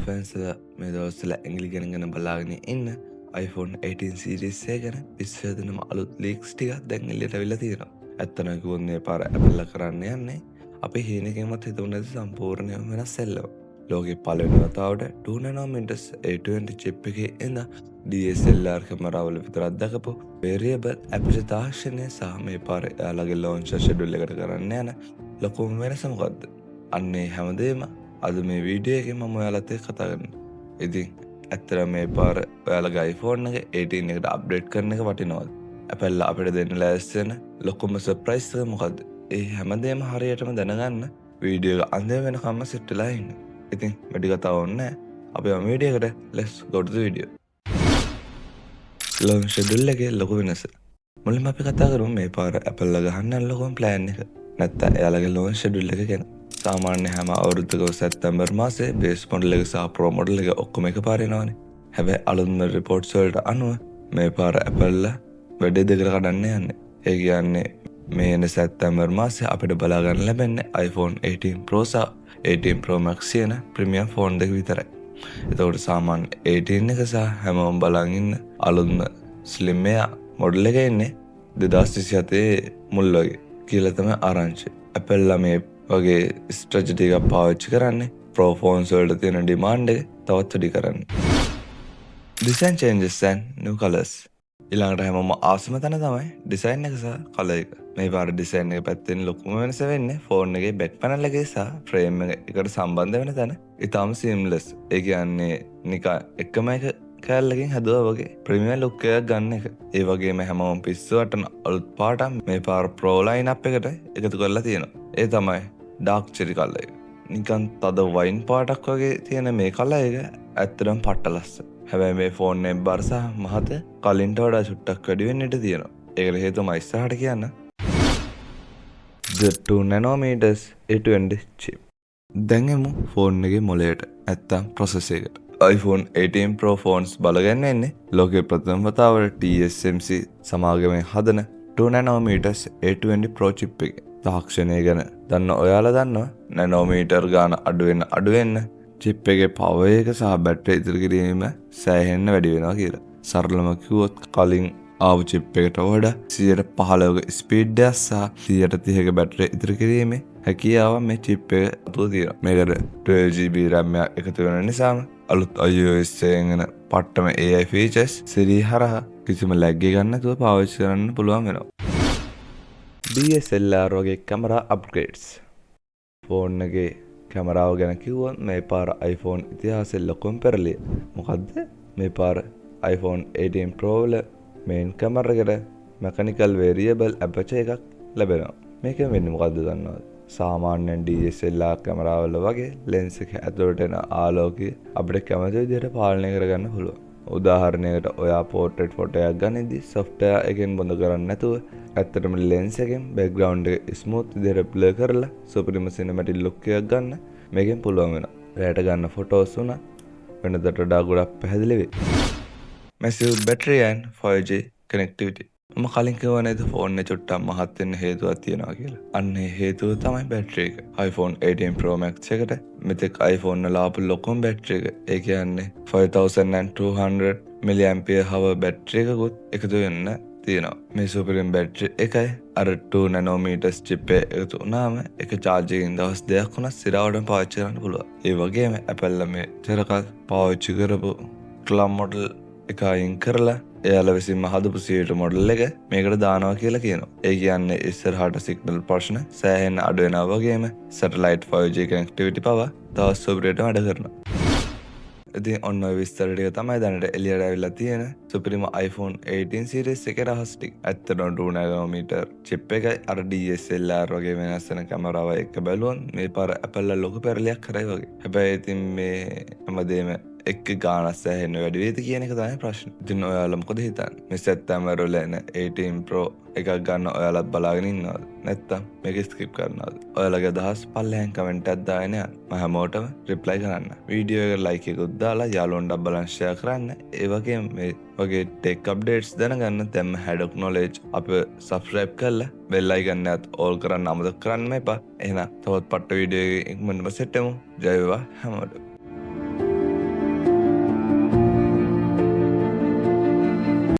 ෆැන්ස්ලා මේ දවස්වල ඇඟිලි ගැන බලාගෙන ඉන්න iPhone 18 series එක ගැන විශ්වදනම අලුත් ලීක්ස් ටිකක් දැන් එළියට අවිල්ලා තියෙනවා. ඇත්තටම කිව්වොත් මේ පාර Apple කරන්න යන්නේ අපි හීනකින්වත් හිතුවේ නැති සම්පූර්ණයෙන්ම වෙනස් සෙල්ලම. ලෝකේ පළවෙනි වතාවට 2 nanometers A20 chip එකේ එන DSLR කැමරාවල විතරක් දකපු variable aperture තාක්ෂණය සහ මේ පාර එයාලගේ launch schedule එකට කරන්න යන ලොකුම වෙනස මොකද්ද? අන්නේ හැමදේම අද මේ වීඩියෝ එකේ මම ඔයාලත් එක්ක කතා කරනවා. ඉතින් ඇත්තටම මේ පාර ඔයාලගේ iPhone එක 18 එකට අප්ඩේට් කරන එක වටිනවද? Apple අපිට දෙන්න ලෑස්ති වෙන ලොකුම සර්ප්‍රයිස් එක මොකද්ද? ඒ හැමදේම හරියටම දැනගන්න වීඩියෝ එක අන්තිම වෙනකම්ම සෙට් වෙලා ඉන්න. ඉතින් වැඩි කතාවක් ඕනේ අපි යමු වීඩියෝ එකට. let's go to the video. launch schedule එකේ ලොකු වෙනස. මුලින්ම අපි කතා කරමු මේ පාර Apple ගහන්න ලොකුම plan එක. නැත්නම් එයාලගේ launch schedule එක ගැන. සාමාන්‍ය හැම අවුරුද්දකම සැප්තැම්බර් මාසේ බේස් මොඩල් එක සහ ප්‍රෝ මොඩල් එක ඔක්කොම එකපාර එනවනේ. හැබැයි අලුත්ම රිපෝට්ස් වලට අනුව මේ පාර Apple වැඩි දෙකට කඩන්න යන්නේ. ඒ කියන්නේ මේ එන සැප්තැම්බර් මාසේ අපිට බලා ගන්න ලැබෙන්නේ iPhone 18 Pro සහ 18 Pro Max කියන ප්‍රීමියම් ෆෝන් දෙක විතරයි. එතකොට සාමාන්‍ය 18 එක සහ හැමෝම බලන් ඉන්න අලුත්ම Slim Air මොඩල් එක එන්නේ 2027 මුල් වගේ කියලා තමයි ආරංචි. Apple මේ වගේ ස්ට්‍රැටජි එකක් පාවිච්චි කරන්නේ Pro phones වලට තියෙන demand එක තවත් වැඩි කරන්න. Design changes and new colors. ඊළඟට හැමෝම ආසම තැන තමයි design එක සහ color එක. මේ පාර design එක පැත්තෙන් ලොකුම වෙනස වෙන්නේ phone එකේ back panel එකේ සහ frame එකට සම්බන්ධ වෙන තැන. ඊටාම seamless. ඒ කියන්නේ නිකන් එකම එක කැලලකින් හැදුවා වගේ ප්‍රීමියම් ලුක් එකක් ගන්න එක. ඒ වගේම හැමෝම පිස්සුවට අලුත් පාටක් මේ පාර Pro line up එකට එකතු කරලා තියෙනවා. ඒ තමයි ඩාර්ක් චෙරි කලර් එක. නිකන් තද වයින් පාටක් වගේ තියෙන මේ කලර් එක ඇත්තටම පට්ට ලස්සන. හැබැයි මේ ෆෝන් එකේ බර සහ මහත කලින්ට වඩා චුට්ටක් වැඩි වෙන්න ඉඩ තියෙනවා. ඒකට හේතුව මම ඉස්සරහට කියන්න. The 2 nanometers A20 chip. දැන් එමු ෆෝන් එකේ මොලේට. නැත්තම් processor එකට. iPhone 18 Pro phones බලගන්න එන්නේ ලෝකේ ප්‍රථම වතාවට TSMC සමාගමෙන් හදන 2 nanometers A20 Pro chip එක. තාක්ෂණය ගැන දන්න ඔයාලා දන්නවා නැනෝමීටර් ගාන අඩු වෙන්න චිප් එකේ පවර් එක සහ බැටරි ඉදිරි කිරීම සෑහෙන්න වැඩි වෙනවා කියලා. සරලම කිව්වොත් කලින් ආපු චිප් එකට වඩා 115ක ස්පීඩ් එක සහ 130ක බැටරි ඉදිරි කිරීමේ හැකියාව මේ චිප් එක තුල තියෙනවා. මේකට 12GB RAM එකතු වෙන නිසාම අලුත් iOS එකෙන් එන පට්ටම AI features Siri හරහා කිසිම lag එකක් නැතුව පාවිච්චි කරන්න පුළුවන් වෙනවා. DSLR වගේ කැමරා අප්ග්‍රේඩ්ස්. ෆෝන් එකේ කැමරාව ගැන කිව්වොත් මේ පාර iPhone ඉතිහාසයේ ලොකුම පෙරළිය. මොකද්ද? මේ පාර iPhone 18 Pro වල මේන් කැමරා එකට mechanical variable aperture එකක් ලැබෙනවා. මේකෙන් වෙන්නේ මොකද්ද දන්නවද? සාමාන්‍යයෙන් DSLR කැමරාවල වගේ ලෙන්ස් එක ඇතුළට එන ආලෝකය අපිට කැමති විදිහට පාලනය කරගන්න පුළුවන්. උදාහරණයකට ඔයා පෝට්‍රේට් ෆොටෝ එකක් ගනිද්දි software එකෙන් බඳ කරන්නේ නැතුව ඇත්තටම lens එකෙන් background එක smooth විදිහට blur කරලා super cinematic look එකක් ගන්න මේකෙන් පුළුවන් වෙනවා. රැට ගන්න photos උනා වෙනදට වඩා ගොඩක් පැහැදිලි වෙයි. Massive battery and 5G connectivity. මම කලින් කිව්වා නේද ෆෝන් එක චුට්ටක් මහත් වෙන්න හේතුවක් තියෙනවා කියලා. අන්න ඒ හේතුව තමයි බැටරි එක. iPhone 18 Pro Max එකට මෙතෙක් iPhone වල ආපු ලොකුම බැටරි එක. ඒ කියන්නේ 5200 mAh බැටරි එකකුත් එකතු වෙන්න තියෙනවා. මේ සුපරිම් බැටරි එකයි අර 2 nanometers chip එක එකතු වුණාම එක charge එකකින් දවස් 2ක් වුණා සිරාවටම පාවිච්චි කරන්න පුළුවන්. ඒ වගේම Apple මේ තරකල් පාවිච්චි කරපු club model එක අයින් කරලා එයාලා විසින්ම හදපු සියයට මොඩල් එක මේකට දානවා කියලා කියනවා. ඒ කියන්නේ ඉස්සරහට සිග්නල් ප්‍රශ්න සෑහෙන අඩු වෙනවා වගේම සැටලයිට් 5G connectivity පව තවත් සුපිරියට වැඩ කරනවා. ඉතින් ඔන්න ඔය විස්තර ටික තමයි දැනට එළියට ඇවිල්ලා තියෙන සුපිරිම iPhone 18 series එකේ රහස් ටික. ඇත්තටම 2 nanometer chip එකයි අර DSLR වගේ වෙනස් වෙන කැමරාව එක්ක බැලුවොත් මේ පාර Apple ලොකු පෙරලියක් කරයි වගේ. හැබැයි ඉතින් මේ හැමදේම එක්ක ගානක් සෑහෙන්න වැඩි වේද කියන එක තමයි ප්‍රශ්නේ. ඉතින් ඔයාලා මොකද හිතන්නේ? මේ සැප්තැම්බර් වල එන 18 Pro එකක් ගන්න ඔයාලත් බලාගෙන ඉන්නවද? නැත්නම් මේක ස්කිප් කරනවද? ඔයාලගේ අදහස් පල්ලෙහෙන් කමෙන්ට් එකක් දාගෙන යන්න. මම හැමෝටම රිප්ලයි කරන්න. වීඩියෝ එකට ලයික් එකකුත් දාලා යාළුවන්ට බලන්න ෂෙයා කරන්න. ඒ වගේම මේ වගේ ටෙක් අප්ඩේට්ස් දැනගන්න දැම්ම හැඩොක් නොලෙජ් අපිව සබ්ස්ක්‍රයිබ් කරලා බෙල් අයිකන් එකත් ඕල් කරන්න අමතක කරන්න එපා. එහෙනම් තවත් පට්ට වීඩියෝ එකකින් ඉක්මනටම සෙට් වෙමු. ජය වේවා හැමෝටම.